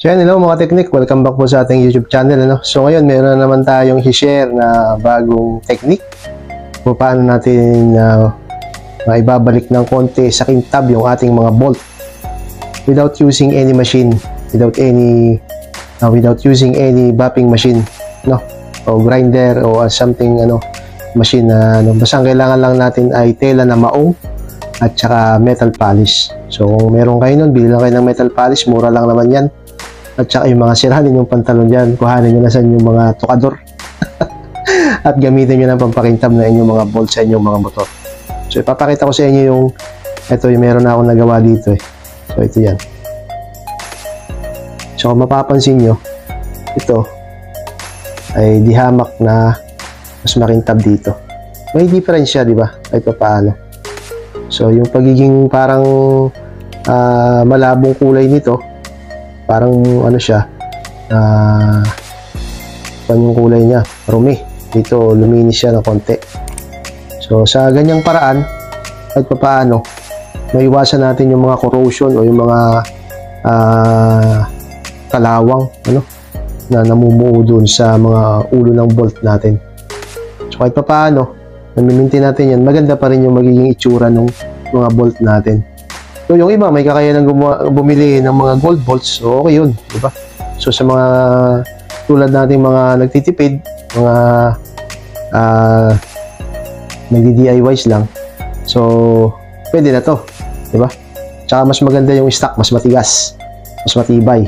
So yan, hello mga teknik, welcome back po sa ating YouTube channel. So ngayon, meron naman tayong i-share na bagong technique kung paano natin maibabalik ng konti sa kintab yung ating mga bolt without using any machine, without using any buffing machine, o grinder o something machine na basta ang kailangan lang natin ay tela na maong at saka metal polish. So kung meron kayo nun, bili lang kayo ng metal polish, mura lang naman yan. At saka yung mga sirahan yung pantalon dyan, kuhanin nyo na sa inyong mga tukador at gamitin nyo ng pampakintab na inyong mga bolt sa inyong mga motor. So ipapakita ko sa inyo yung ito, yung meron na akong nagawa dito So ito yan. So kung mapapansin nyo, ito ay dihamak na mas makintab dito. May difference siya, di ba? Kahit pa paano. So yung pagiging parang malabong kulay nito, parang siya, yung kulay niya, rumi. Dito, luminis siya ng konti. So, sa ganyang paraan, kahit pa paano, maiwasan natin yung mga corrosion o yung mga kalawang, na namumuo dun sa mga ulo ng bolt natin. So, kahit pa paano, namimintin natin yan, maganda pa rin yung magiging itsura ng mga bolt natin. So, yung iba, may kakayanang bumili ng mga gold bolts. So, okay yun, di ba? So, sa mga tulad nating mga nagtitipid, mga nagdi-DIYs lang. So, pwede na to, di ba? Tsaka mas maganda yung stock, mas matigas, mas matibay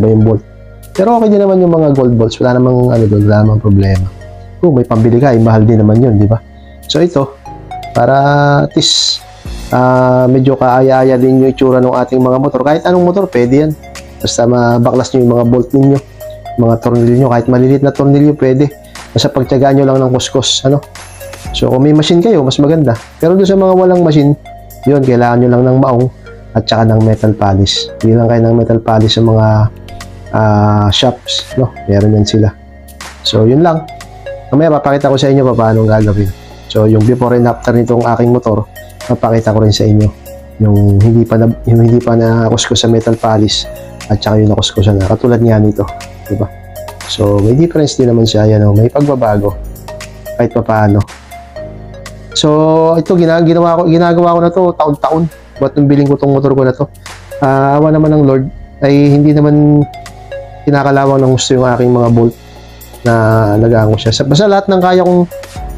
yung bolt. Pero okay din naman yung mga gold bolts. Wala namang wala namang problema. Kung may pambili ka, mahal din naman yun, di ba? So, ito, para at least medyo kaaya-aya din yung itsura ng ating mga motor. Kahit anong motor, pwede yan. Basta mabaklas nyo yung mga bolt ninyo, mga tornilyo, kahit maliliit na tornilyo, pwede. Basta pagtyagaan nyo lang ng kuskus, So, kung may machine kayo, mas maganda. Pero doon sa mga walang machine, yun, kailangan nyo lang ng maong at saka ng metal polish. Hindi lang kayo ng metal polish sa mga shops, Meron yan sila. So, yun lang. Mamaya, papakita ko sa inyo paano gagawin. So, yung before and after nitong aking motor, papakita ko rin sa inyo yung hindi pa na kuskus sa metal polish at saka yung nakuskusan na katulad nga nito, di ba? So may difference din naman siya, may pagbabago kahit pa paano. So ito ginagawa ko na to taon-taon. Ba't nung biling ko tong motor ko na to, awa naman ng Lord ay hindi naman kinakalawang ng gusto yung aking mga bolt na lagaan ko siya. Basta lahat ng kaya kong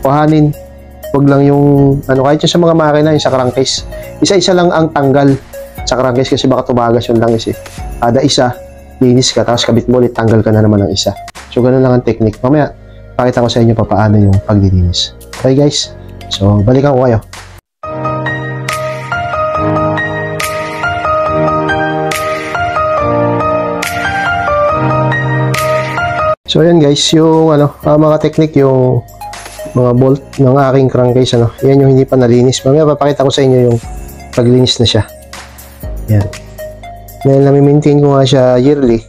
kuhanin. Huwag lang yung, kahit yung sa mga makina, yung sa crankcase. Isa-isa lang ang tanggal sa crankcase kasi baka tumagas yung langis Kada isa, linis ka, tapos kabit mo ulit, tanggal ka na naman ng isa. So, ganun lang ang technique. Mamaya, pakita ko sa inyo paano yung paglilinis. Okay guys? So, balikan ko kayo. So, ayan guys, yung mga technique, yung mga bolt ng aking crankcase, yan yung hindi pa nalinis. Mamaya papakita ko sa inyo yung paglinis na siya. Yan. Dahil nami-maintain ko nga siya yearly.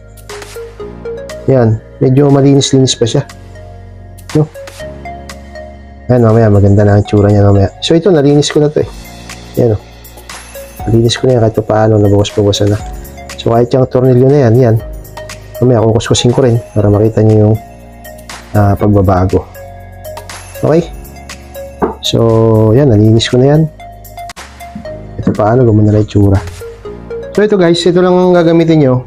Yan. Medyo malinis-linis pa siya. Yan, mamaya maganda na ang tsura niya mamaya. So ito, nalinis ko na to Yan nalinis ko na yan kahit paano, nabawas-bawasan na. So kahit yung tornilyo na yan. Mamaya kukuskusin ko rin para makita niyo yung pagbabago. Okay. So, yan. Nalinis ko na yan. Ito paano gumana na itsura. So, ito guys. Ito lang ang gagamitin nyo.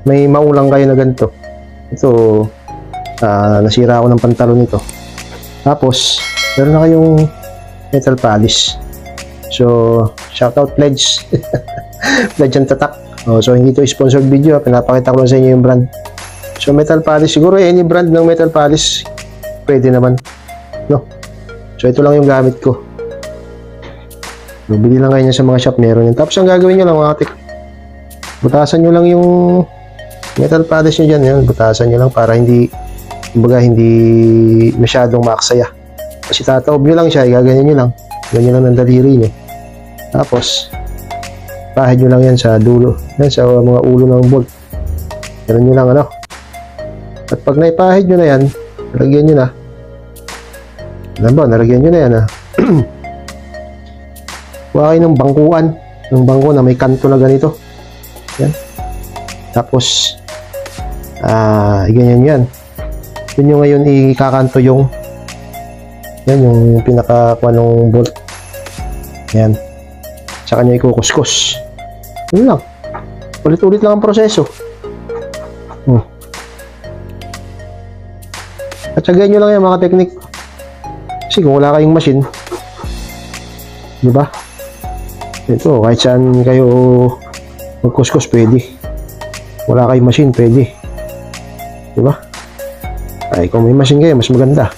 May maulang kayo na ganito. Ito, nasira ako ng pantalon nito. Tapos, meron na kayong metal polish. So, shoutout Pledge. Pledge ang tatak. So, hindi to sponsored video. Pinapakita ko lang sa inyo yung brand. So, metal polish. Siguro, any brand ng metal polish pwede naman, So, ito lang yung gamit ko. Bili lang kayo niya sa mga shop, meron yan. Tapos, ang gagawin nyo lang, mga butasan nyo lang yung metal polish nyo dyan. Butasan nyo lang para hindi masyadong maaksaya. Kasi tataob nyo lang siya, gaganyan nyo lang. Ganyan lang ng daliri nyo. Tapos, pahid nyo lang yan sa dulo. Yan, sa mga ulo ng bolt. Ganyan nyo lang, At pag naipahid nyo na yan, lagyan nyo na. Nalagyan nyo na yan, Huwag kayo ng bangkuan. Ng bangko na may kanto na ganito. Yan. Tapos, ganyan yan. Yun yung ngayon ikakanto yung yan, yung pinaka-kuha ng bolt. Yan. Saka nyo ikukuskus. Yun lang. Ulit-ulit lang ang proseso. At sagayin nyo lang yan mga teknik. Kasi kung wala kayong machine, diba? Ito, kahit saan kayo magkuskus, pwede. Wala kayong machine, pwede. Diba? Ay, kung may machine kayo, mas maganda.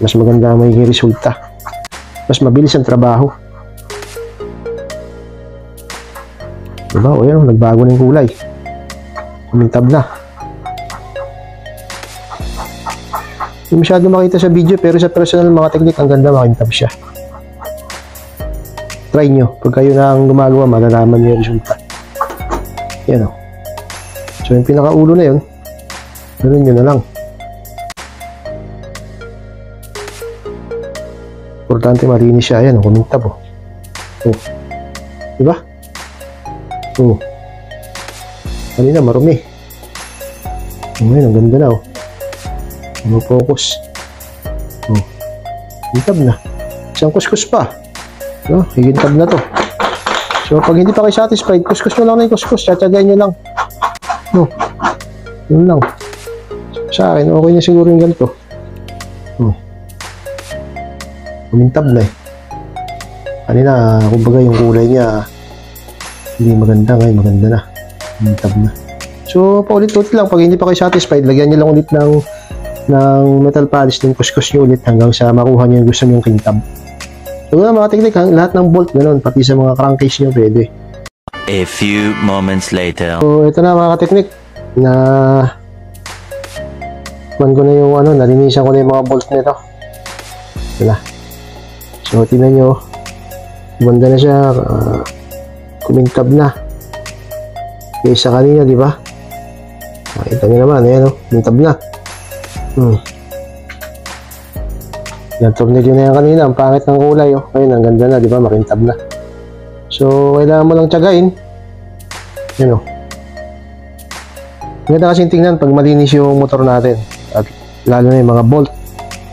Mas maganda ang magiging resulta. Mas mabilis ang trabaho. Diba? O yan, nagbago ng kulay. Kumintab na. Hindi masyado makita sa video, pero sa personal mga teknik, ang ganda, makintab siya. Try nyo. Pag kayo na ang gumagawa, malalaman nyo yung resulta. Yan o. So, yung pinakaulo na yun, ganoon nyo na lang. Importante malinis siya. Yan o, kumintab o. Diba? Kanina, marumi. Ngayon, ang ganda na o. Focus. Higintab na. Isang kuskus pa. Higintab na to. So, pag hindi pa kayo satisfied, kuskus nyo lang na yung kuskus. Tsatsagayin nyo lang. Yun lang. Sa akin, okay na siguro yung ganito. Kumintab na eh. Kanina, kumbaga yung kulay niya hindi maganda. Ngayon, maganda na. Kumintab na. So, paulit-ulit lang. Pag hindi pa kayo satisfied, lagyan nyo lang ulit ng metal polish, din kuskus nyo ulit hanggang sa makuha nyo yung gusto nyo yung kintab. So mga teknik, lahat ng bolt ganoon, pati sa mga crankcase nyo pwede. A few moments later. So ito na mga teknik, na ko na yung nalinisan ko na yung mga bolt nito. Ito na. So tingnan nyo, ganda na siya, kumintab na kaysa kanina, di ba? Nakita nyo naman, ayan o, kumintab na. Yan, tornilyo na yan kanina. Ang pangit ng kulay, oh. Ayun, ang ganda na, di ba? Makintab na. So, kailangan mo lang tiyagain. Yan, oh. Ganda kasi tingnan pag malinis yung motor natin. At lalo na yung mga bolt.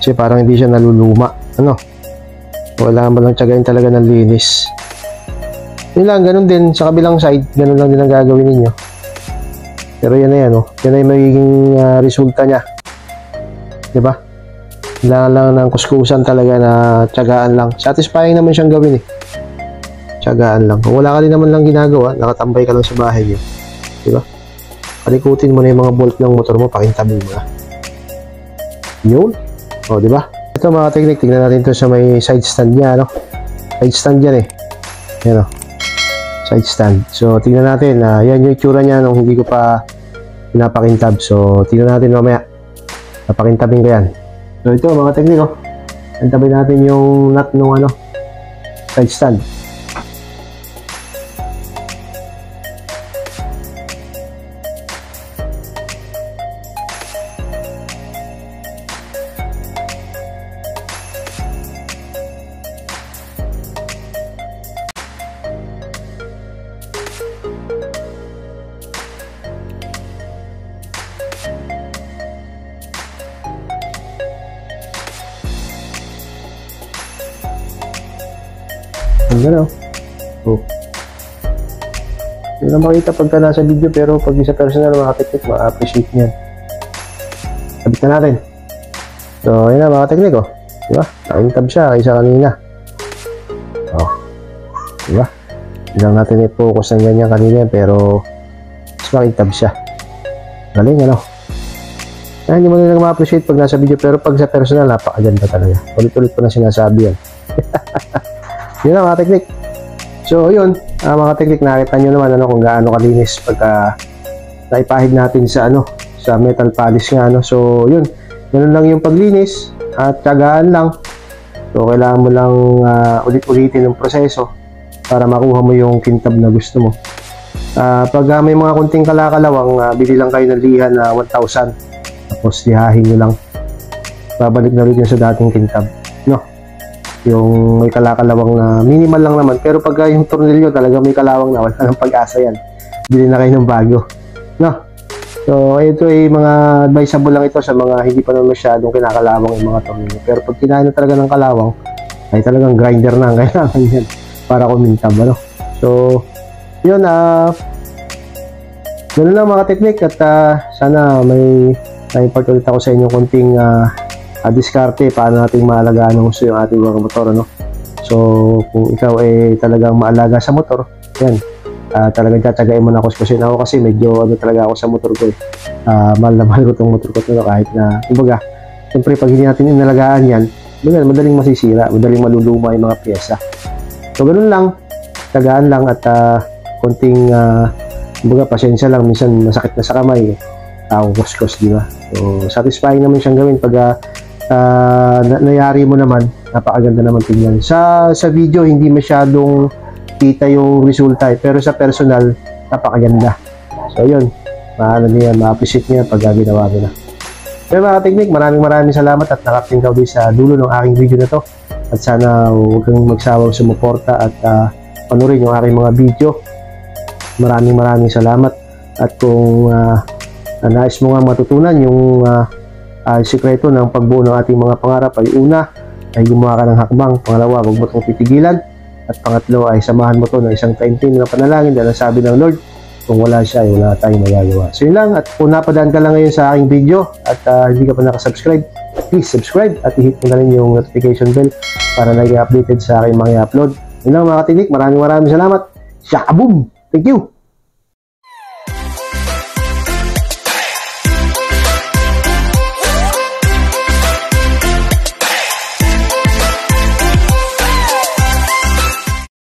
Kasi parang hindi siya naluluma. So, kailangan mo lang tiyagain talaga ng linis. Yun lang, ganun din. Sa kabilang side, ganun lang din ang gagawin ninyo. Pero yan na yan, oh. Yan na yung magiging resulta niya. Diba? Kailangan lang ng kuskusan talaga na tiyagaan lang. Satisfying naman siyang gawin eh. Tiyagaan lang. Kung wala ka rin naman lang ginagawa, nakatambay ka lang sa bahay niyo. Diba? Palikutin mo na yung mga bolt ng motor mo, pakintabin mo na. Yun. O, diba? Ito mga teknik, tignan natin ito sa may side stand niya, Side stand yan eh. Yan o. Side stand. So, tignan natin. Yan yung itsura niya nung hindi ko pa pinapakintab. So, tignan natin mamaya. Napakintabin ko yan. So ito mga teknik, antabin natin yung nut nung side stand. Gano'n. Hindi na makita pagka nasa video, pero pag sa personal mga teknik, ma-appreciate nyo yan. Sabit na natin. So, yun na mga teknik, diba? Nakintab siya kaysa kanina. Diba? Hindi lang natin i-focus ng ganyan kanina, pero mas makintab siya. Galing, hindi mo nila ma-appreciate pag nasa video, pero pag sa personal, napakaganda talaga. Ulit-ulit ko na sinasabi yan. Yun na mga teknik. So yun, mga teknik, nakita nyo naman kung gaano kalinis pagka naipahid natin sa sa metal polish nga. So yun, ganun lang yung paglinis at tiyagaan lang. So kailangan mo lang ulit-ulitin yung proseso para makuha mo yung kintab na gusto mo. Pag may mga kunting kalakalawang, bili lang kayo ng liha na 1,000, tapos lihahin nyo lang, babalik na rin yun sa dating kintab, yung may kalakalawang na minimal lang naman. Pero pag yung tornilyo talaga may kalawang na, wala ng pag-asa yan. bili na kayo ng bago. No? So, ito ay mga advisable lang ito sa mga hindi pa naman masyadong kinakalawang yung mga tornilyo. Pero pag kinain na talaga ng kalawang, ay talagang grinder na ang kailangan yan para kumintab, ano? So, yun, ganoon lang mga teknik at sana may na-impart ulit ako sa inyo konting diskarte paano natin maalagaan ng gusto yung ating mga motor, ano? So, kung ikaw ay talagang maalaga sa motor, yan, talagang tatagayin mo na kuskusin ako kasi medyo ano talaga ako sa motor ko eh. Mahal na mahal ko itong motor ko ito kahit na, kumbaga, siyempre pag hindi natin inalagaan yan, madaling masisira, madaling maluluma yung mga pyesa. So, ganun lang, tagaan lang at konting, kumbaga, pasensya lang, minsan masakit na sa kamay, kuskus, di ba? So, satisfying naman siyang gawin pag nayari mo naman, napakaganda naman tingnan. Sa video, hindi masyadong kita yung resulta pero sa personal napakaganda. So yun, ma-appreciate niya pag ginawa mo na. Pero mga teknik, maraming salamat at nakating ka din sa dulo ng aking video na to at sana huwag kang magsawang sumuporta at panurin yung aking mga video. Maraming salamat at kung nais mo nga matutunan yung sikreto ng pagbuo ng ating mga pangarap ay una ay gumawa ka ng hakbang, pangalawa huwag mo itong titigilan, at pangatlo ay samahan mo to ng isang taimtim na panalangin dahil sabi ng Lord, kung wala siya ay wala tayong magagawa. So yun lang, at kung napadaan ka lang ngayon sa aking video at hindi ka pa nakasubscribe, please subscribe at i-hit mo na rin yung notification bell para lagi updated sa aking mga upload. Yun lang mga teknik, maraming salamat. Shakaboom! Thank you!